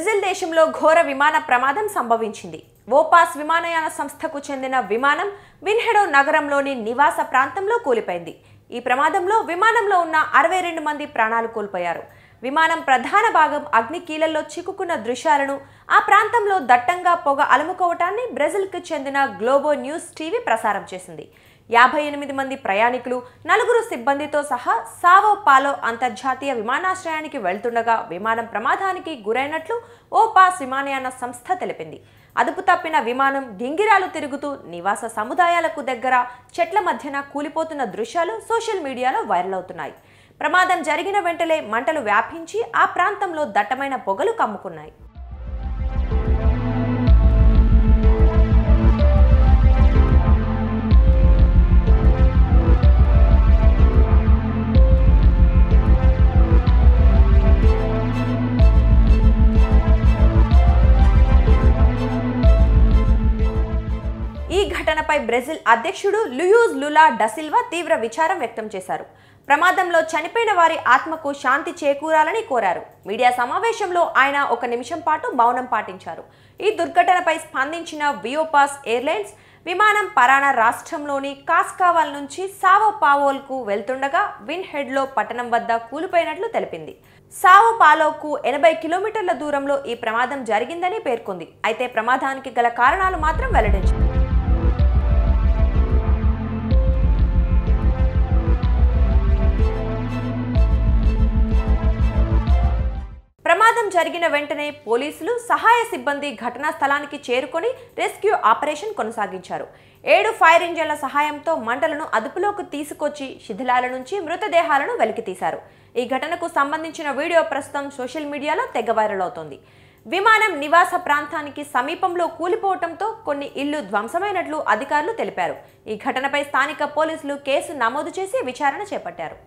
Brazil దేశంలో ఘోర విమాన ప్రమాదం సంభవించింది. వోపాస్ విమానయాన సంస్థకు చెందిన విమానం విన్హెడో నగరంలోని నివాస ప్రాంతంలో కూలిపోయింది. ఈ ప్రమాదంలో విమానంలో ఉన్న 62 మంది ప్రాణాలు కోల్పోయారు. విమానం ప్రధాన భాగం అగ్నికీలల్లో చిక్కుకున్న దృశ్యాలను, ఆ ప్రాంతంలో దట్టంగా పొగ అలుముకోవటాన్ని బ్రెజిల్కు చెందిన గ్లోబో న్యూస్ టీవీ ప్రసారం చేసింది. 58 మంది ప్రయాణికులు, 4 సిబ్బందితో సహా సావో పాలో అంతర్జాతీయ విమానాశ్రయానికి వెళ్తుండగా విమానం ప్రమాదానికి గురైనట్లు ఓపాస్ విమానయాన సంస్థ తెలిపింది. అదుపు తప్పిన విమానం గింగిరాలు తిరుగుతూ నివాస సముదాయాలకు దగ్గర చెట్ల మధ్యన కూలిపోతున్న దృశ్యాలు సోషల్ మీడియాలో వైరల్ అవుతున్నాయి. ప్రమాదం జరిగిన వెంటనే మంటలు వ్యాపించి ఆ ప్రాంతంలో దట్టమైన పొగలు కమ్ముకున్నాయి. ఈ ఘటనపై బ్రెజిల్ అధ్యక్షుడు లూయిజ్ లులా డా సిల్వా తీవ్ర విచారం వ్యక్తం చేశారు. ప్రమాదంలో చనిపోయిన వారి ఆత్మకు శాంతి చేకూరాలని కోరారు. మీడియా సమావేశంలో ఆయన 1 నిమిషం పాటు మౌనం పాటించారు. ఈ దుర్ఘటనపై స్పందించిన వియోపాస్ ఎయిర్లైన్స్ విమానం పరానా రాష్ట్రంలోని కాస్కావల్ నుంచి సావో పావోల్కు వెళ్తుండగా విన్హెడ్లో పట్టణం వద్ద కూలిపోయినట్లు తెలిపింది. సావో పాలోకు 80 కిలోమీటర్ల దూరంలో ఈ ప్రమాదం జరిగిందని పేర్కొంది. అయితే ప్రమాదానికి గల కారణాలు మాత్రం వెల్లడించింది. ప్రమాదం జరిగిన వెంటనే పోలీసులు, సహాయ సిబ్బంది ఘటనా స్థలానికి చేరుకొని రెస్క్యూ ఆపరేషన్ కొనసాగించారు. 7 ఫైర్ ఇంజన్ల సహాయంతో మంటలను అదుపులోకి తీసుకొచ్చి శిథిలాల నుంచి మృతదేహాలను వెలికితీశారు. ఈ ఘటనకు సంబంధించిన వీడియో ప్రస్తుతం సోషల్ మీడియాలో తెగ వైరల్ అవుతోంది. విమానం నివాస ప్రాంతానికి సమీపంలో కూలిపోవడంతో కొన్ని ఇళ్లు ధ్వంసమైనట్లు అధికారులు తెలిపారు. ఈ ఘటనపై స్థానిక పోలీసులు కేసు నమోదు చేసి విచారణ చేపట్టారు.